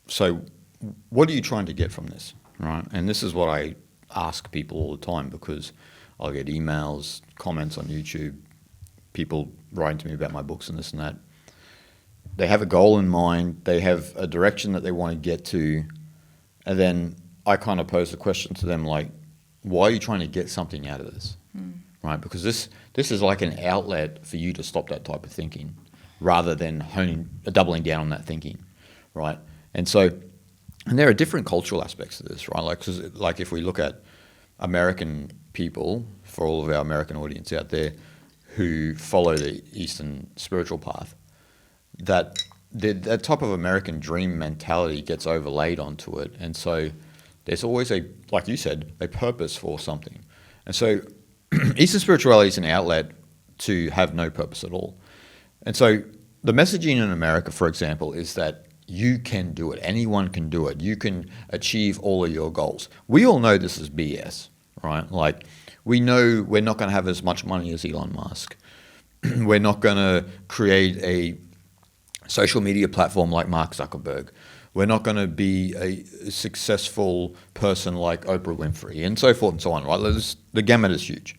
So what are you trying to get from this, right? And this is what I ask people all the time, because I'll get emails, comments on YouTube, people writing to me about my books and this and that. They have a goal in mind, they have a direction that they want to get to, and then I kind of pose the question to them like, why are you trying to get something out of this, right? Because this is like an outlet for you to stop that type of thinking, rather than doubling down on that thinking, right? And so, and there are different cultural aspects to this, right? Like if we look at American people, for all of our American audience out there, who follow the Eastern spiritual path, that type of American dream mentality gets overlaid onto it. And so there's always like you said, a purpose for something. And so Eastern spirituality is an outlet to have no purpose at all. And so the messaging in America, for example, is that you can do it. Anyone can do it. You can achieve all of your goals. We all know this is BS, right? Like, we know we're not going to have as much money as Elon Musk. We're not going to create a social media platform like Mark Zuckerberg. We're not going to be a successful person like Oprah Winfrey, and so forth and so on, right? The gamut is huge.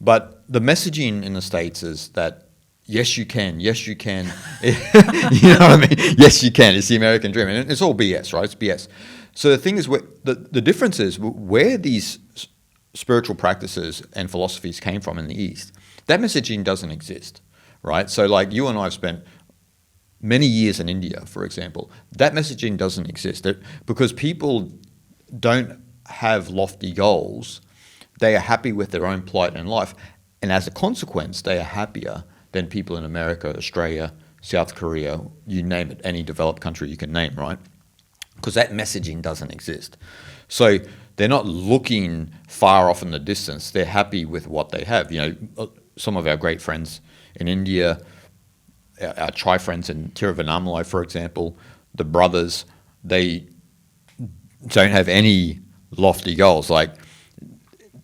But the messaging in the States is that yes, you can. Yes, you can. You know what I mean? Yes, you can. It's the American dream. And it's all BS, right? It's BS. So the thing is, the difference is where these spiritual practices and philosophies came from in the East, that messaging doesn't exist, right? So like you and I have spent many years in India, for example. That messaging doesn't exist because people don't have lofty goals. They are happy with their own plight in life. And as a consequence, they are happier than people in America, Australia, South Korea, you name it, any developed country you can name, right? Because that messaging doesn't exist. So they're not looking far off in the distance. They're happy with what they have. You know, some of our great friends in India, our Chai friends in Tiruvannamalai, for example, the brothers, they don't have any lofty goals, like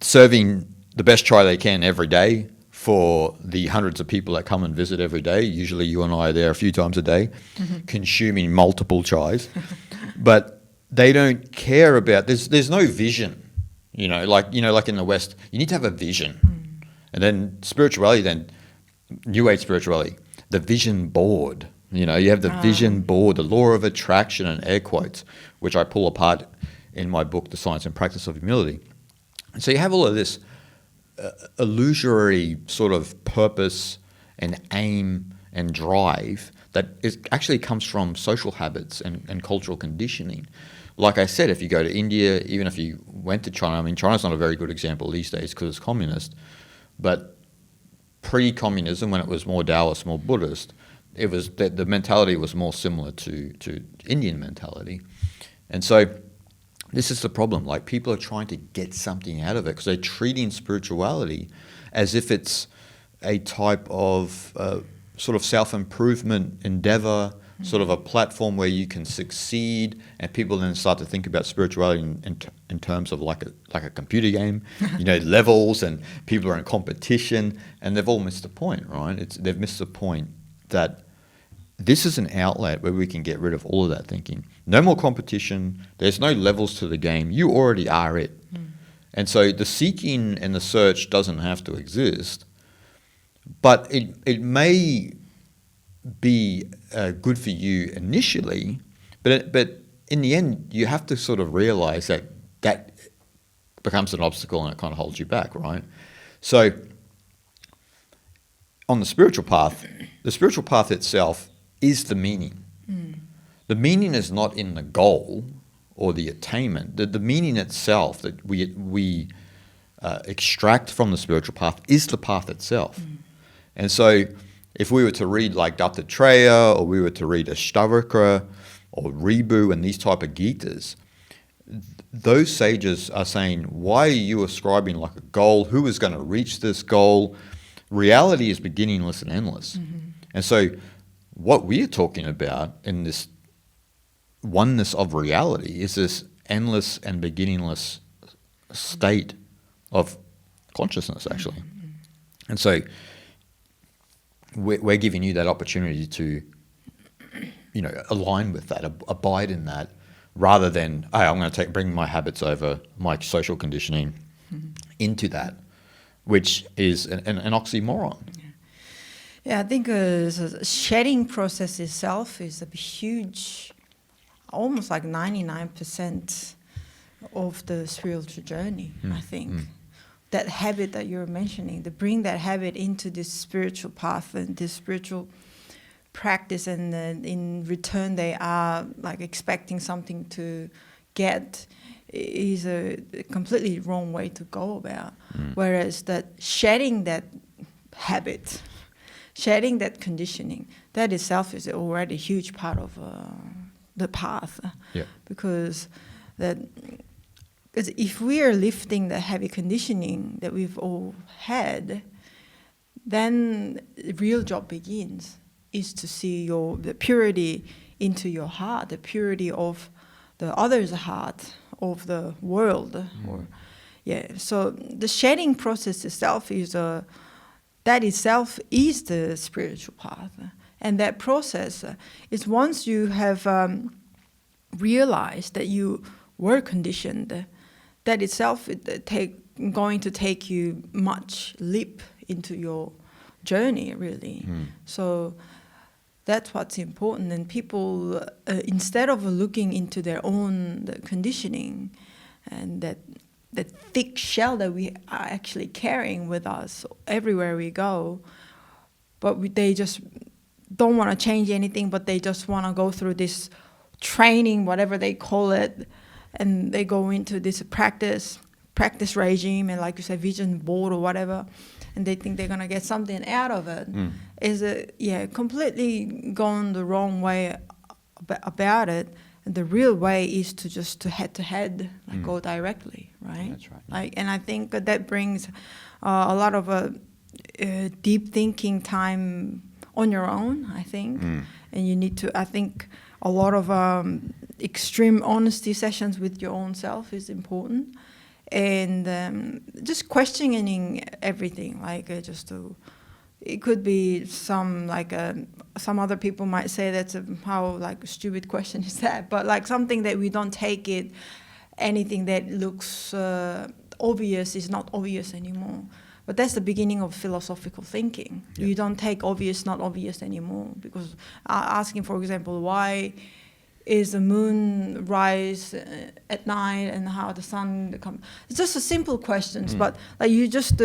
serving the best chai they can every day for the hundreds of people that come and visit every day. Usually you and I are there a few times a day, consuming multiple chais. But they don't care about, there's no vision, like in the West, you need to have a vision. And then spirituality, then New Age spirituality, the vision board. You have the vision board, the law of attraction and air quotes, which I pull apart in my book, The Science and Practice of Humility. And so you have all of this illusory sort of purpose and aim and drive that actually comes from social habits and cultural conditioning. Like I said, if you go to India, even if you went to China, I mean, China's not a very good example these days because it's communist, but pre-communism, when it was more Taoist, more Buddhist, it was the mentality was more similar to Indian mentality. And so this is the problem. Like, people are trying to get something out of it because they're treating spirituality as if it's a type of sort of self-improvement endeavor, sort of a platform where you can succeed, and people then start to think about spirituality in terms of like a computer game, levels, and people are in competition, and they've all missed the point, right? They've missed the point that this is an outlet where we can get rid of all of that thinking. No more competition. There's no levels to the game. You already are it. And so the seeking and the search doesn't have to exist, but it may be good for you initially, but in the end, you have to sort of realize that becomes an obstacle and it kind of holds you back, right? So on the spiritual path itself is the meaning. The meaning is not in the goal or the attainment. The meaning itself that we extract from the spiritual path is the path itself. And so if we were to read like Dattatreya, or we were to read Ashtavakra or Ribu and these type of Gitas, those sages are saying, why are you ascribing like a goal? Who is going to reach this goal? Reality is beginningless and endless. And so what we're talking about in this oneness of reality is this endless and beginningless state of consciousness, actually. And so we're giving you that opportunity to, align with that, abide in that, rather than, hey, I'm going to bring my habits over, my social conditioning into that, which is an oxymoron. Yeah, I think the shedding process itself is a huge, almost like 99% of the spiritual journey, I think. That habit that you're mentioning, to bring that habit into this spiritual path and this spiritual practice, and in return they are like expecting something to get, is a completely wrong way to go about. Whereas that shedding that habit, shedding that conditioning, that itself is already a huge part of the path. Yeah. Because if we are lifting the heavy conditioning that we've all had, then the real job begins, is to see the purity into your heart, the purity of the other's heart, of the world. So the shedding process itself is the spiritual path. And that process is, once you have realized that you were conditioned, that itself going to take you much leap into your journey, really. So that's what's important. And people, instead of looking into their own conditioning and that thick shell that we are actually carrying with us everywhere we go, but they just don't want to change anything, but they just want to go through this training, whatever they call it, and they go into this practice regime, and like you said, vision board or whatever, and they think they're going to get something out of it. Is completely gone the wrong way about it. And the real way is to just to head, like go directly, right? That's right. And I think that brings a lot of deep thinking time on your own, I think. And you need to, I think, a lot of extreme honesty sessions with your own self is important. And just questioning everything, like it could be some other people might say that's how like a stupid question is that, but like something that we don't take it, anything that looks obvious is not obvious anymore. But that's the beginning of philosophical thinking. Yeah. You don't take obvious not obvious anymore, because asking, for example, why is the moon rise at night and how the sun comes? It's just a simple questions, but like you just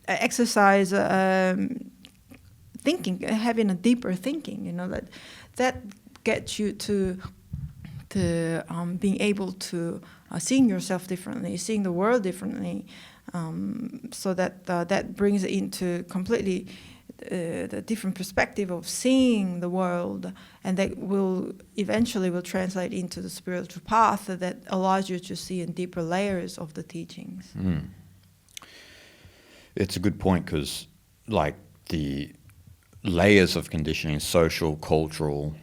exercise thinking, having a deeper thinking. That gets you to being able to seeing yourself differently, seeing the world differently. So that brings it into completely the different perspective of seeing the world, and that will eventually translate into the spiritual path that allows you to see in deeper layers of the teachings. It's a good point, because like the layers of conditioning, social, cultural,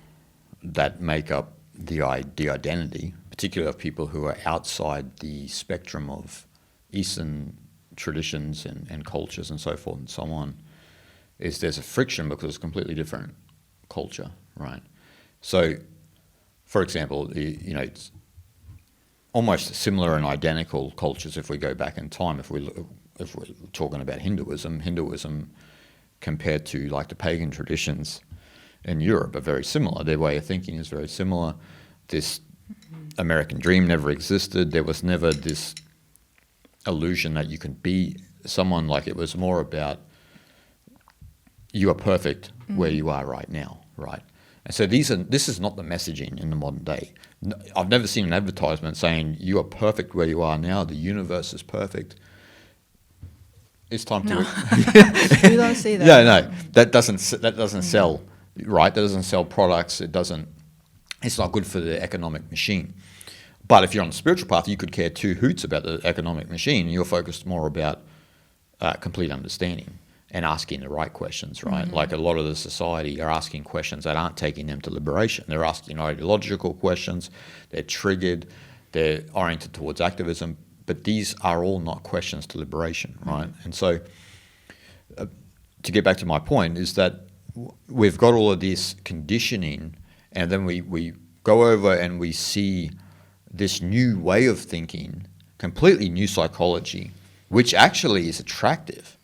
that make up the identity, particularly of people who are outside the spectrum of Eastern traditions and cultures and so forth and so on, is there's a friction because it's a completely different culture, right? So, for example, it's almost similar and identical cultures if we go back in time. If we're talking about Hinduism compared to like the pagan traditions in Europe are very similar. Their way of thinking is very similar. This American dream never existed. There was never this illusion that you can be someone. Like, it was more about you are perfect where you are right now, right? And so this is not the messaging in the modern day. I've never seen an advertisement saying you are perfect where you are now. The universe is perfect. It's time to. You don't see that. Yeah, no, that doesn't sell, right? That doesn't sell products. It's not good for the economic machine. But if you're on the spiritual path, you could care two hoots about the economic machine. You're focused more about complete understanding and asking the right questions, right? Like a lot of the society are asking questions that aren't taking them to liberation. They're asking ideological questions. They're triggered. They're oriented towards activism. But these are all not questions to liberation, right? And so to get back to my point is that we've got all of this conditioning And then we go over and we see this new way of thinking, completely new psychology, which actually is attractive.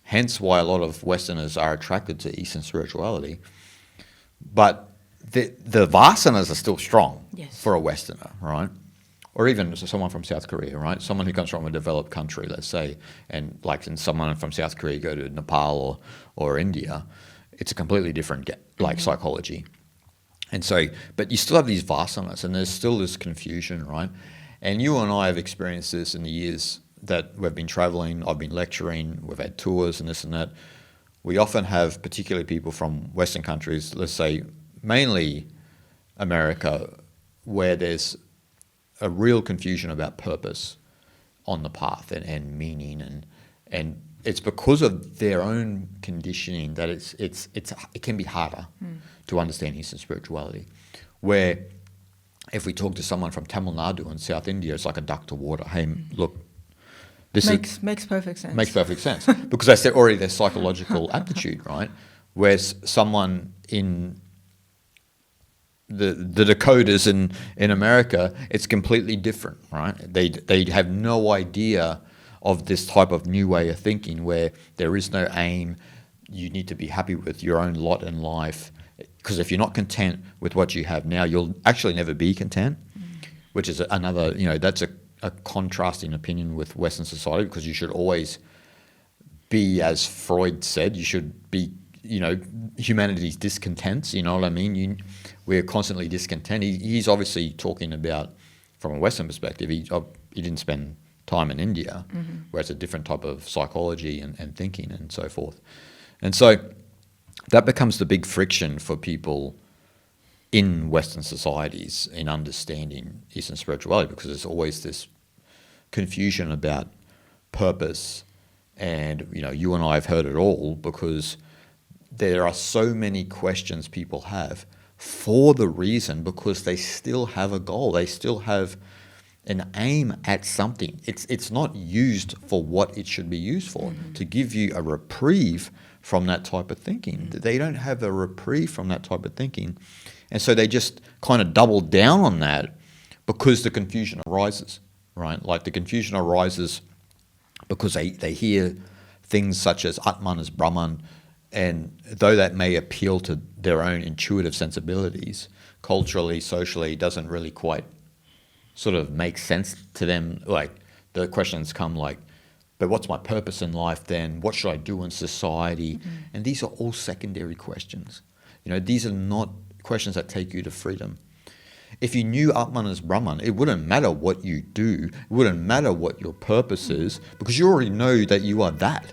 Hence why a lot of Westerners are attracted to Eastern spirituality. But the vasanas are still strong for a Westerner, right? Or even someone from South Korea, right? Someone who comes from a developed country, let's say, and someone from South Korea go to Nepal or India, it's a completely different psychology. And so, but you still have these vasanas, and there's still this confusion, right? And you and I have experienced this in the years that we've been traveling, I've been lecturing, we've had tours and this and that. We often have, particularly people from Western countries, let's say mainly America, where there's a real confusion about purpose on the path and meaning, and it's because of their own conditioning that it can be harder to understand Eastern spirituality. Where if we talk to someone from Tamil Nadu in South India, it's like a duck to water. Hey, look, this makes perfect sense. Makes perfect sense because that's already their psychological aptitude, right? Whereas someone in the Dakotas in America, it's completely different, right? They have no idea of this type of new way of thinking where there is no aim. You need to be happy with your own lot in life, because if you're not content with what you have now, you'll actually never be content, which is another, that's a contrasting opinion with Western society, because you should always be, as Freud said, you should be, humanity's discontents, you know what I mean? We're constantly discontent. He's obviously talking about, from a Western perspective, he didn't spend time in India, where it's a different type of psychology and thinking and so forth. And so that becomes the big friction for people in Western societies in understanding Eastern spirituality, because there's always this confusion about purpose. And, you and I have heard it all, because there are so many questions people have for the reason because they still have a goal. They still have an aim at something. It's not used for what it should be used for, to give you a reprieve from that type of thinking. They don't have a reprieve from that type of thinking. And so they just kind of double down on that because the confusion arises, right? Like the confusion arises because they hear things such as Atman as Brahman, and though that may appeal to their own intuitive sensibilities, culturally, socially, it doesn't really quite sort of make sense to them. Like the questions come like, but what's my purpose in life then? What should I do in society? And these are all secondary questions. These are not questions that take you to freedom. If you knew Atman as Brahman, it wouldn't matter what you do. It wouldn't matter what your purpose is, because you already know that you are that.